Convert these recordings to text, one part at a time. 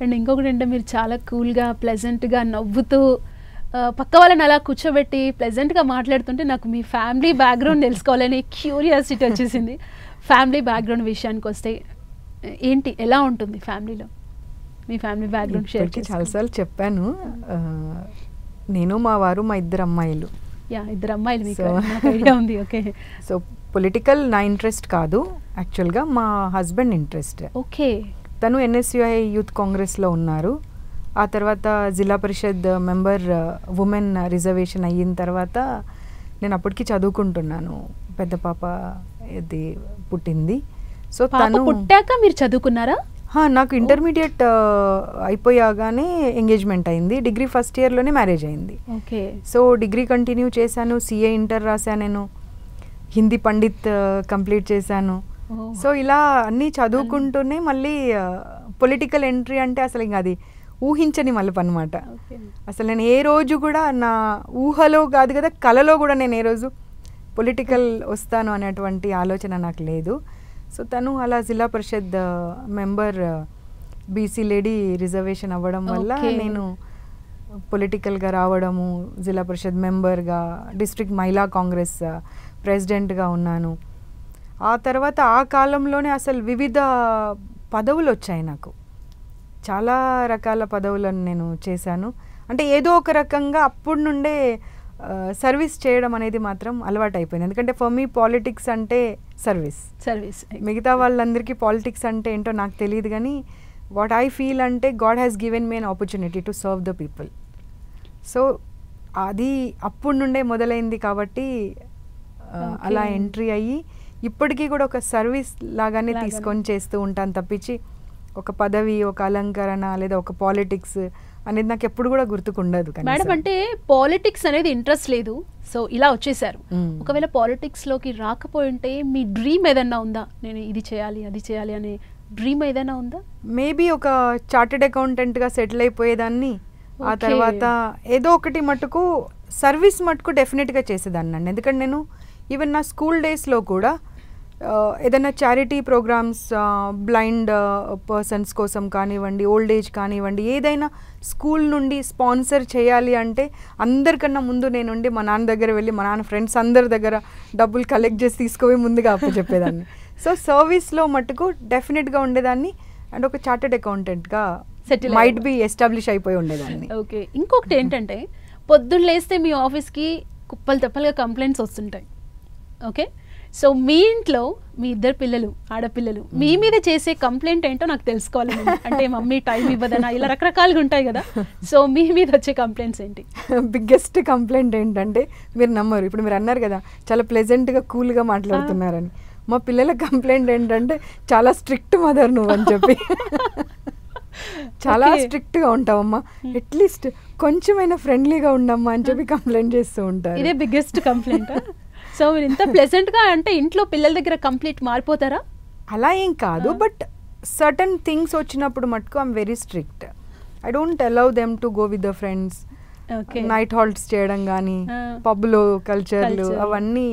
And ఇంకొకటంటే మీరు చాలా కూల్‌గా, ప్లెజెంట్‌గా నవ్వుతూ పక్క వాళ్ళని అలా కూర్చోబెట్టి ప్లెజెంట్‌గా మాట్లాడుతుంటే నాకు మీ ఫ్యామిలీ బ్యాక్‌గ్రౌండ్ తెలుసుకోవాలని క్యూరియాసిటీ వచ్చేసింది. ఫ్యామిలీ బ్యాక్‌గ్రౌండ్ విషయానికొస్తే ఏంటి? ఎలా ఉంటుంది ఫ్యామిలీలో? మీ ఫ్యామిలీ బ్యాక్‌గ్రౌండ్ షేర్ ఇప్పటికి చాలాసార్లు చెప్పాను. నేను, మా వారు, మా ఇద్దరు అమ్మాయిలు. యాహ్! ఇద్దరు అమ్మాయిలు మీకు నాకు ఐడియా ఉంది. ఓకే. సో పొలిటికల్ నా ఇంట్రెస్ట్ కాదు. యాక్చువల్గా మా హస్బెండ్ ఇంట్రెస్ట్. ఓకే. తను ఎన్ఎస్యుఐ యూత్ కాంగ్రెస్లో ఉన్నారు. ఆ తర్వాత జిల్లా పరిషత్ మెంబర్ ఉమెన్ రిజర్వేషన్ అయిన తర్వాత నేను అప్పటికి చదువుకుంటున్నాను. పెద్ద పాప ఇది పుట్టింది. సో తను పుట్టాక మీరు చదువుకున్నారా? నాకు ఇంటర్మీడియట్ అయిపోయాగానే ఎంగేజ్మెంట్ అయింది. డిగ్రీ ఫస్ట్ ఇయర్లోనే మ్యారేజ్ అయింది. ఓకే. సో డిగ్రీ కంటిన్యూ చేశాను. సిఏ ఇంటర్ రాశాను. నేను హిందీ పండిత్ కంప్లీట్ చేశాను. సో ఇలా అన్నీ చదువుకుంటూనే మళ్ళీ పొలిటికల్ ఎంట్రీ అంటే అసలు ఇంకా అది ఊహించని మలుపు అనమాట. అసలు నేను ఏ రోజు కూడా నా ఊహలో కాదు కదా, కలలో కూడా నేను ఏ రోజు పొలిటికల్ వస్తాను అనేటువంటి ఆలోచన నాకు లేదు. సో తను అలా జిల్లా పరిషత్ మెంబర్ బీసీ లేడీ రిజర్వేషన్ అవ్వడం వల్ల నేను పొలిటికల్గా రావడము, జిల్లా పరిషత్ మెంబర్గా, డిస్ట్రిక్ట్ మహిళా కాంగ్రెస్ ప్రెసిడెంట్గా ఉన్నాను. ఆ తర్వాత ఆ కాలంలోనే అసలు వివిధ పదవులు వచ్చాయి నాకు. చాలా రకాల పదవులను నేను చేశాను. అంటే ఏదో ఒక రకంగా అప్పుడు నుండే సర్వీస్ చేయడం అనేది మాత్రం అలవాటు అయిపోయింది. ఎందుకంటే ఫర్ మీ పాలిటిక్స్ అంటే సర్వీస్. మిగతా వాళ్ళందరికీ పాలిటిక్స్ అంటే ఏంటో నాకు తెలియదు, కానీ వాట్ ఐ ఫీల్ అంటే God has given me an opportunity to serve the people. So అది అప్పుడు నుండే మొదలైంది కాబట్టి అలా ఎంట్రీ అయ్యి ఇప్పటికీ కూడా ఒక సర్వీస్ లాగానే తీసుకొని చేస్తూ ఉంటాను తప్పించి ఒక పదవి, ఒక అలంకరణ లేదా ఒక పాలిటిక్స్ అనేది నాకు ఎప్పుడు కూడా గుర్తుకుండదు. మేడం అంటే పాలిటిక్స్ అనేది ఇంట్రెస్ట్ లేదు, సో ఇలా వచ్చేసారు. ఒకవేళ పాలిటిక్స్ లోకి రాకపోయింటే మీ డ్రీమ్ ఏదైనా ఉందా? నేను ఇది చేయాలి, అది చేయాలి అనే డ్రీమ్ ఏదైనా ఉందా? మేబీ ఒక చార్టెడ్ అకౌంటెంట్గా సెటిల్ అయిపోయేదాన్ని. ఆ తర్వాత ఏదో ఒకటి మటుకు సర్వీస్ మటుకు డెఫినెట్గా చేసేదాన్ని అండి. ఎందుకంటే నేను ఈవెన్ నా స్కూల్ డేస్లో కూడా ఏదైనా చారిటీ ప్రోగ్రామ్స్ బ్లైండ్ పర్సన్స్ కోసం కానివ్వండి, ఓల్డ్ ఏజ్ కానివ్వండి, ఏదైనా స్కూల్ నుండి స్పాన్సర్ చేయాలి అంటే అందరికన్నా ముందు నేనుండి మా నాన్న దగ్గర వెళ్ళి మా నాన్న ఫ్రెండ్స్ అందరి దగ్గర డబ్బులు కలెక్ట్ చేసి తీసుకుపోయి ముందుగా అప్పచెప్పేదాన్ని. సో సర్వీస్లో మటుకు డెఫినెట్గా ఉండేదాన్ని. అండ్ ఒక చార్టెడ్ అకౌంటెంట్గా మైట్ బి ఎస్టాబ్లిష్ అయిపోయి ఉండేదాన్ని. ఓకే. ఇంకొకటి ఏంటంటే పొద్దున్న లేస్తే మీ ఆఫీస్కి కుప్పలు తెప్పలుగా కంప్లైంట్స్ వస్తుంటాయి. ఓకే. సో మీ ఇంట్లో మీ ఇద్దరు పిల్లలు, ఆడపిల్లలు, మీ మీద చేసే కంప్లైంట్ ఏంటో నాకు తెలుసుకోవాలి. అంటే మమ్మీ టైం ఇవ్వదనా, ఇలా రకరకాలుగా ఉంటాయి కదా. సో మీ మీద వచ్చే కంప్లైంట్స్ ఏంటి? బిగ్గెస్ట్ కంప్లైంట్ ఏంటంటే మీరు నమ్మరు, ఇప్పుడు మీరు అన్నారు కదా చాలా ప్లెజెంట్గా కూల్గా మాట్లాడుతున్నారని. మా పిల్లల కంప్లైంట్ ఏంటంటే చాలా స్ట్రిక్ట్ మదర్ నువ్వు అని చెప్పి. చాలా స్ట్రిక్ట్గా ఉంటావమ్మా, అట్లీస్ట్ కొంచెమైనా ఫ్రెండ్లీగా ఉండమ్మా అని చెప్పి కంప్లైంట్ చేస్తూ ఉంటారు. ఇదే బిగ్గెస్ట్ కంప్లైంట్. సో మీరు ఇంత ప్లెజెంట్గా అంటే ఇంట్లో పిల్లల దగ్గర కంప్లీట్ మారిపోతారా? అలా ఏం కాదు, బట్ సర్టన్ థింగ్స్ వచ్చినప్పుడు మటుకు I'm very strict. I don't allow them to go with the friends. Night halts చేయడం కానీ, పబ్లో కల్చర్లు అవన్నీ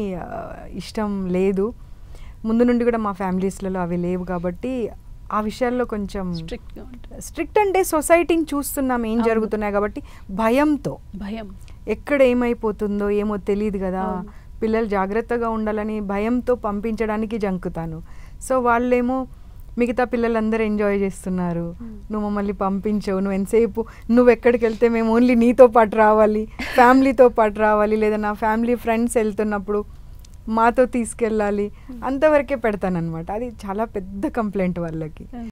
ఇష్టం లేదు. ముందు నుండి కూడా మా ఫ్యామిలీస్లలో అవి లేవు కాబట్టి ఆ విషయాల్లో కొంచెం స్ట్రిక్ట్. అంటే సొసైటీని చూస్తున్నాం ఏం జరుగుతున్నాయి కాబట్టి భయం ఎక్కడ ఏమైపోతుందో ఏమో తెలియదు కదా, పిల్లలు జాగ్రత్తగా ఉండాలని భయంతో పంపించడానికి జంకుతాను. సో వాళ్ళేమో మిగతా పిల్లలందరూ ఎంజాయ్ చేస్తున్నారు, నువ్వు మమ్మల్ని పంపించవు, నువ్వు ఎంతసేపు నువ్వు ఎక్కడికి వెళ్తే మేము ఓన్లీ నీతో పాటు రావాలి, ఫ్యామిలీతో పాటు రావాలి, లేదా నా ఫ్యామిలీ ఫ్రెండ్స్ వెళ్తున్నప్పుడు మాతో తీసుకెళ్ళాలి, అంతవరకే పెడతానన్నమాట. అది చాలా పెద్ద కంప్లైంట్ వాళ్ళకి.